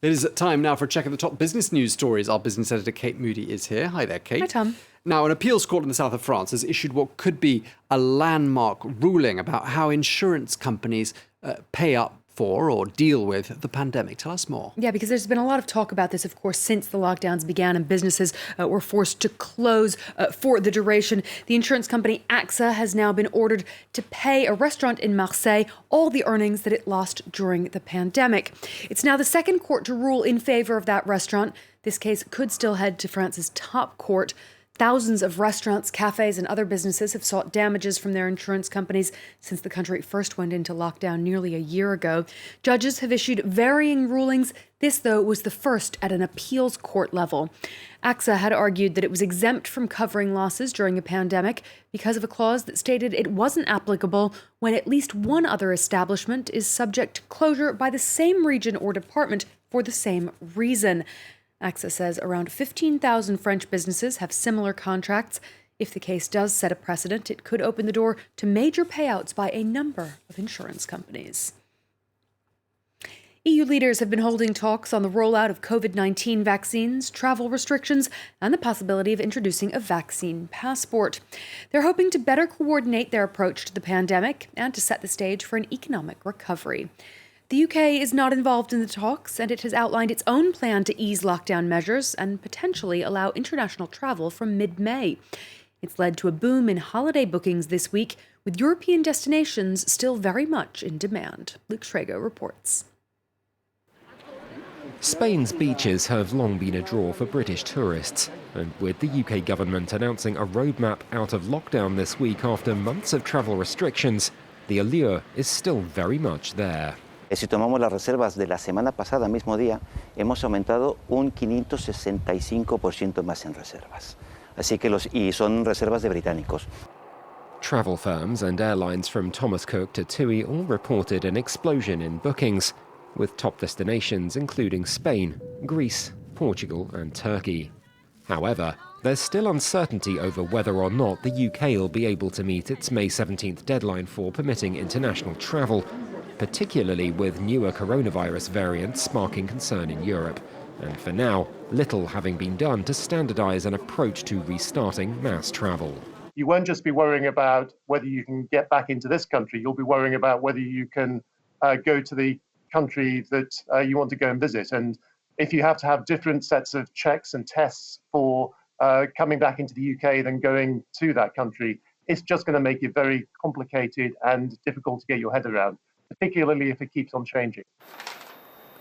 It is time now for a check of the top business news stories. Our business editor, Kate Moody, is here. Hi there, Kate. Hi, Tom. Now, an appeals court in the south of France has issued what could be a landmark ruling about how insurance companies pay up for or deal with the pandemic. Tell us more. Yeah, because there's been a lot of talk about this, of course, since the lockdowns began and businesses were forced to close for the duration. The insurance company AXA has now been ordered to pay a restaurant in Marseille all the earnings that it lost during the pandemic. It's now the second court to rule in favor of that restaurant. This case could still head to France's top court. Thousands of restaurants, cafes, and other businesses have sought damages from their insurance companies since the country first went into lockdown nearly a year ago. Judges have issued varying rulings. This, though, was the first at an appeals court level. AXA had argued that it was exempt from covering losses during a pandemic because of a clause that stated it wasn't applicable when at least one other establishment is subject to closure by the same region or department for the same reason. AXA says around 15,000 French businesses have similar contracts. If the case does set a precedent, it could open the door to major payouts by a number of insurance companies. EU leaders have been holding talks on the rollout of COVID-19 vaccines, travel restrictions, and the possibility of introducing a vaccine passport. They're hoping to better coordinate their approach to the pandemic and to set the stage for an economic recovery. The UK is not involved in the talks, and it has outlined its own plan to ease lockdown measures and potentially allow international travel from mid-May. It's led to a boom in holiday bookings this week, with European destinations still very much in demand. Luke Schrager reports. Spain's beaches have long been a draw for British tourists, and with the UK government announcing a roadmap out of lockdown this week after months of travel restrictions, the allure is still very much there. Si tomamos las reservas de la semana pasada, mismo día, hemos aumentado un 565% más en reservas. Así que y son reservas de británicos. Travel firms and airlines from Thomas Cook to TUI all reported an explosion in bookings, with top destinations including Spain, Greece, Portugal and Turkey. However, there's still uncertainty over whether or not the UK will be able to meet its May 17th deadline for permitting international travel, particularly with newer coronavirus variants sparking concern in Europe. And for now, little having been done to standardise an approach to restarting mass travel. You won't just be worrying about whether you can get back into this country, you'll be worrying about whether you can go to the country that you want to go and visit. And if you have to have different sets of checks and tests for coming back into the UK than going to that country, it's just going to make it very complicated and difficult to get your head around, particularly if it keeps on changing.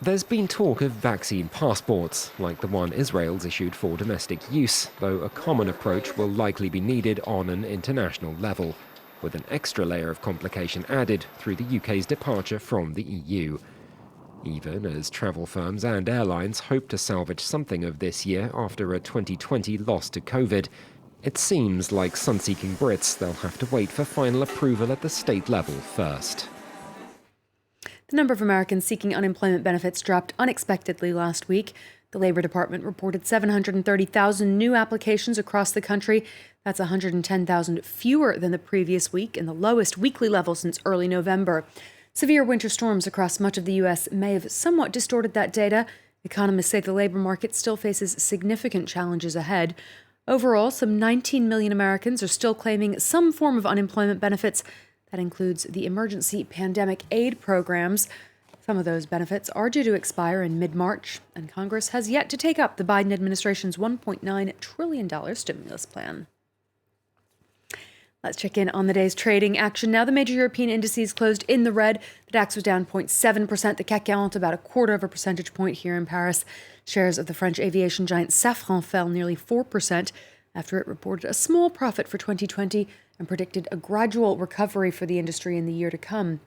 There's been talk of vaccine passports, like the one Israel's issued for domestic use, though a common approach will likely be needed on an international level, with an extra layer of complication added through the UK's departure from the EU. Even as travel firms and airlines hope to salvage something of this year after a 2020 loss to COVID, it seems like sun-seeking Brits they'll have to wait for final approval at the state level first. The number of Americans seeking unemployment benefits dropped unexpectedly last week. The Labor Department reported 730,000 new applications across the country. That's 110,000 fewer than the previous week and the lowest weekly level since early November. Severe winter storms across much of the U.S. may have somewhat distorted that data. Economists say the labor market still faces significant challenges ahead. Overall, some 19 million Americans are still claiming some form of unemployment benefits. That includes the emergency pandemic aid programs. Some of those benefits are due to expire in mid-March, and Congress has yet to take up the Biden administration's $1.9 trillion stimulus plan. Let's check in on the day's trading action. Now, the major European indices closed in the red. The DAX was down 0.7%, the CAC 40 about a quarter of a percentage point here in Paris. Shares of the French aviation giant Safran fell nearly 4% after it reported a small profit for 2020 and predicted a gradual recovery for the industry in the year to come.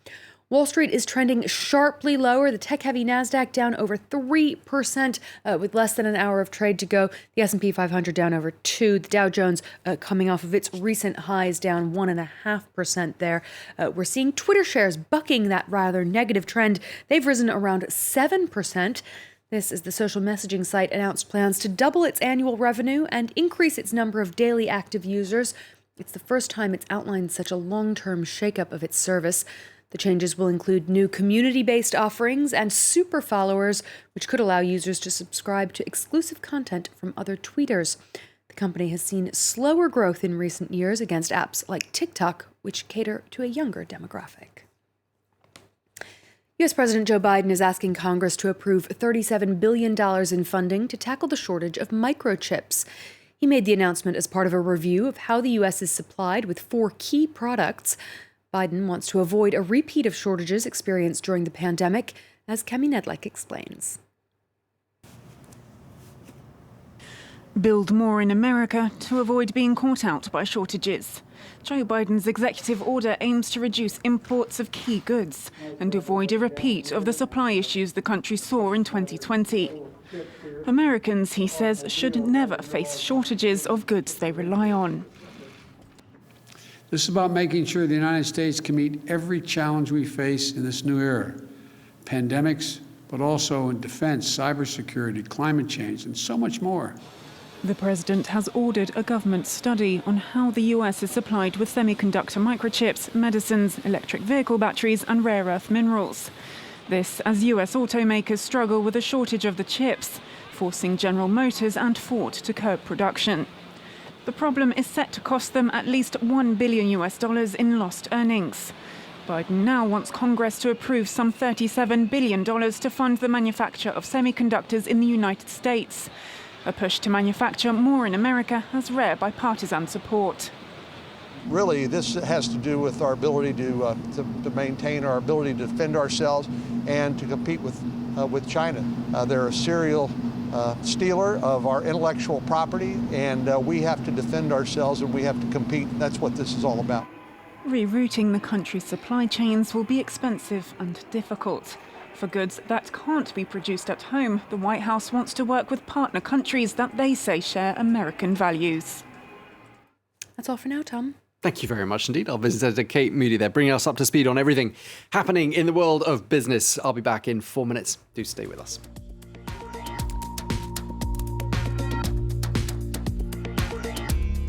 Wall Street is trending sharply lower. The tech-heavy Nasdaq down over 3% with less than an hour of trade to go. The S&P 500 down over 2%. The Dow Jones coming off of its recent highs down 1.5% there. We're seeing Twitter shares bucking that rather negative trend. They've risen around 7%. This is the social messaging site announced plans to double its annual revenue and increase its number of daily active users. It's the first time it's outlined such a long-term shakeup of its service. The changes will include new community-based offerings and super followers, which could allow users to subscribe to exclusive content from other tweeters. The company has seen slower growth in recent years against apps like TikTok, which cater to a younger demographic. U.S. President Joe Biden is asking Congress to approve $37 billion in funding to tackle the shortage of microchips. He made the announcement as part of a review of how the U.S. is supplied with 4 key products. Biden wants to avoid a repeat of shortages experienced during the pandemic, as Kemi Nedlek explains. Build more in America to avoid being caught out by shortages. Joe Biden's executive order aims to reduce imports of key goods and avoid a repeat of the supply issues the country saw in 2020. Americans, he says, should never face shortages of goods they rely on. This is about making sure the United States can meet every challenge we face in this new era. Pandemics, but also in defense, cybersecurity, climate change, and so much more. The president has ordered a government study on how the US is supplied with semiconductor microchips, medicines, electric vehicle batteries, and rare earth minerals. This as US automakers struggle with a shortage of the chips, forcing General Motors and Ford to curb production. The problem is set to cost them at least $1 billion in lost earnings. Biden now wants Congress to approve some $37 billion to fund the manufacture of semiconductors in the United States. A push to manufacture more in America has rare bipartisan support. Really, this has to do with our ability to maintain our ability to defend ourselves and to compete with China. They're a serial stealer of our intellectual property, and we have to defend ourselves and we have to compete. That's what this is all about. Rerouting the country's supply chains will be expensive and difficult. For goods that can't be produced at home, the White House wants to work with partner countries that they say share American values. That's all for now, Tom. Thank you very much indeed. Our visitor Kate Moody there, bringing us up to speed on everything happening in the world of business. I'll be back in 4 minutes. Do stay with us.